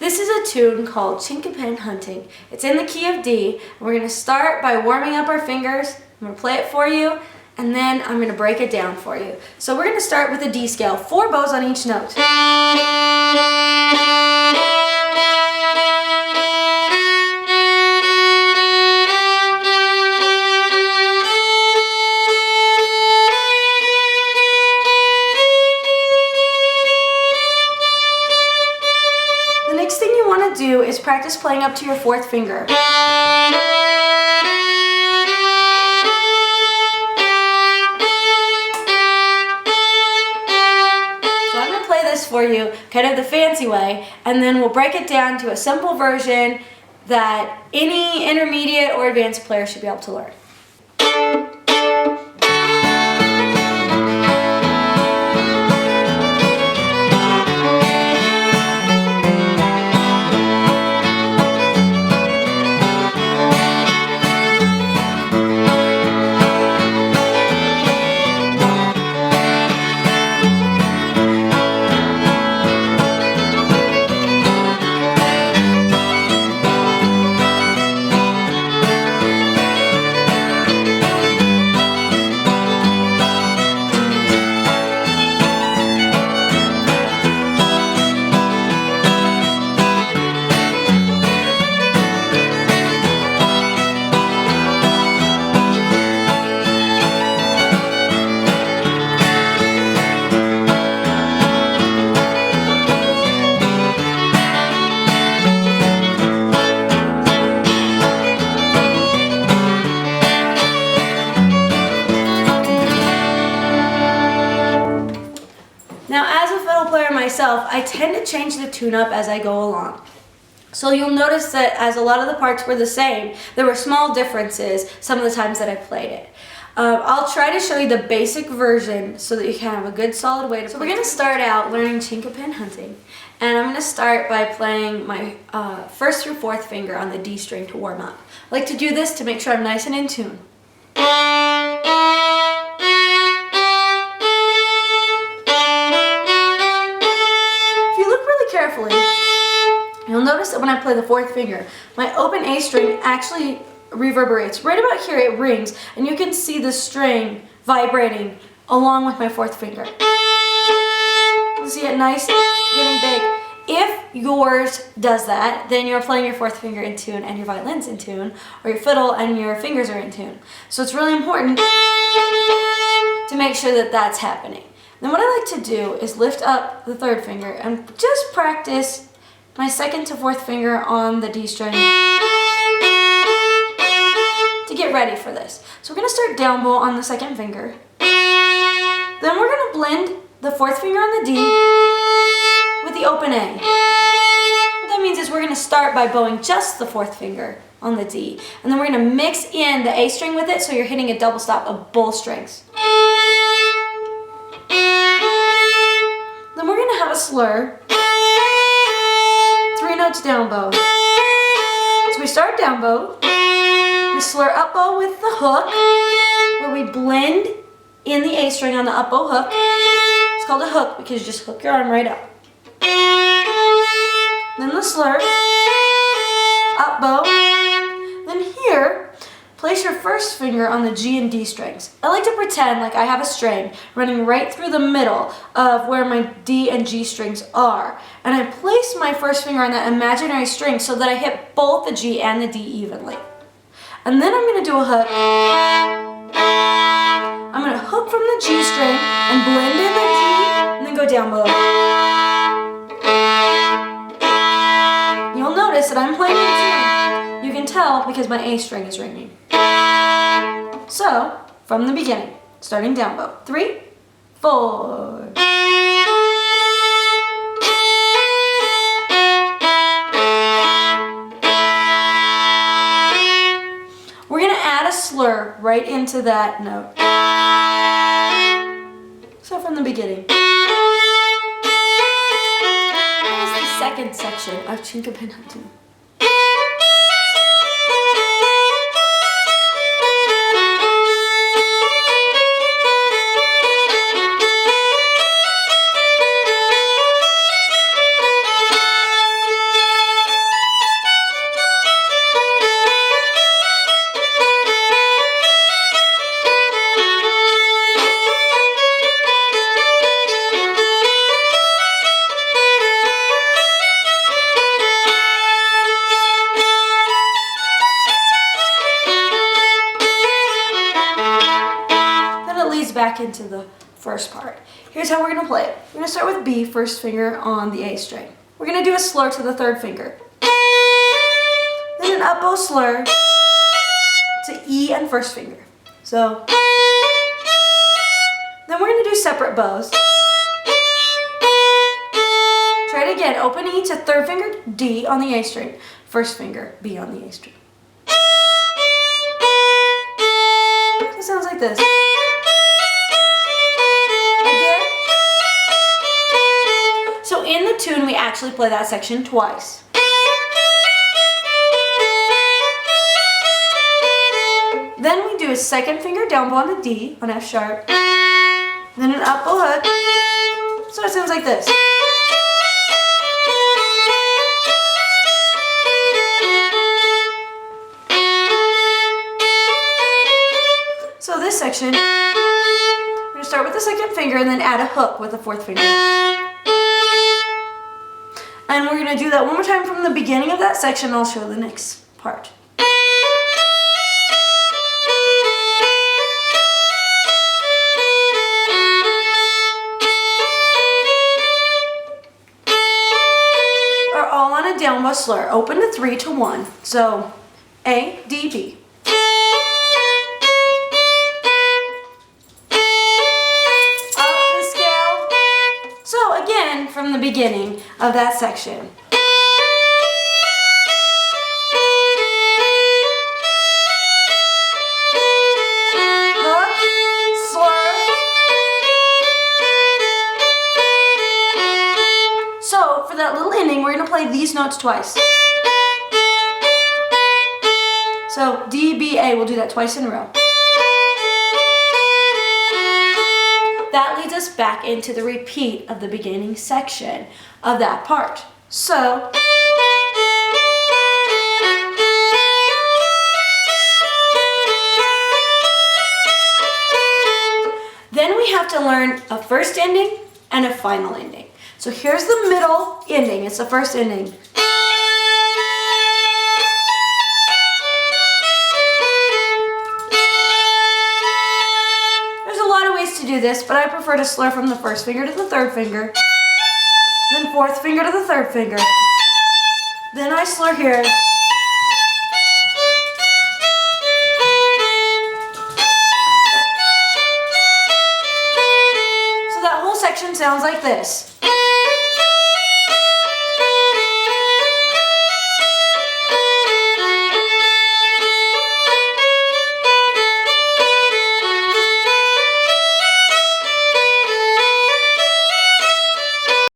This is a tune called Chinquapin Hunting. It's in the key of D, and we're going to start by warming up our fingers. I'm going to play it for you, and then I'm going to break it down for you. So we're going to start with a D scale, 4 bows on each note. Do is practice playing up to your 4th finger. So I'm going to play this for you kind of the fancy way, and then we'll break it down to a simple version that any intermediate or advanced player should be able to learn. Now, as a fiddle player myself, I tend to change the tune up as I go along. So you'll notice that as a lot of the parts were the same, there were small differences some of the times that I played it. I'll try to show you the basic version so that you can have a good solid way to play. So we're going to start out learning Chinquapin Hunting. And I'm going to start by playing my 1st through 4th finger on the D string to warm up. I like to do this to make sure I'm nice and in tune. Carefully, you'll notice that when I play the 4th finger, my open A string actually reverberates. Right about here it rings, and you can see the string vibrating along with my 4th finger. You see it nice, getting big. If yours does that, then you're playing your 4th finger in tune and your violin's in tune, or your fiddle and your fingers are in tune. So it's really important to make sure that that's happening. Then what I like to do is lift up the 3rd finger and just practice my 2nd to 4th finger on the D string to get ready for this. So we're going to start down bow on the 2nd finger. Then we're going to blend the 4th finger on the D with the open A. What that means is we're going to start by bowing just the 4th finger on the D, and then we're going to mix in the A string with it so you're hitting a double stop of both strings. Then we're going to have a slur, 3 notes down bow. So we start down bow, we slur up bow with the hook, where we blend in the A string on the up bow hook. It's called a hook because you just hook your arm right up. Then the slur, up bow. Then here, place your 1st finger on the G and D strings. I like to pretend like I have a string running right through the middle of where my D and G strings are. And I place my 1st finger on that imaginary string so that I hit both the G and the D evenly. And then I'm going to do a hook. I'm going to hook from the G string and blend in the D and then go down bow. You'll notice that I'm playing in tune. You can tell because my A string is ringing. So, from the beginning, starting down bow. 3, 4. We're going to add a slur right into that note. So from the beginning. That is the 2nd section of Chinquapin Hunting. back into the first part. Here's how we're going to play it. We're going to start with B, first finger on the A string. We're going to do a slur to the third finger. Then an up bow slur to E and first finger. So, then we're going to do separate bows. Try it again. Open E to third finger D on the A string. First finger B on the A string. It sounds like this. Again. So in the tune, we actually play that section twice. Then we do a second finger down bow on the D on F sharp. Then an up bow hook. So it sounds like this. So this section, we're going to start with the second finger and then add a hook with the fourth finger. And we're going to do that one more time from the beginning of that section. I'll show the next part. Are all on a down bow slur. Open to 3 to 1. So A, D, B. From the beginning of that section. Hook, slur. So for that little ending, we're going to play these notes twice. So D, B, A, we'll do that twice in a row. That leads us back into the repeat of the beginning section of that part. So, then we have to learn a first ending and a final ending. So here's the middle ending. It's the first ending. To do this, but I prefer to slur from the first finger to the third finger, then fourth finger to the third finger, then I slur here, so that whole section sounds like this.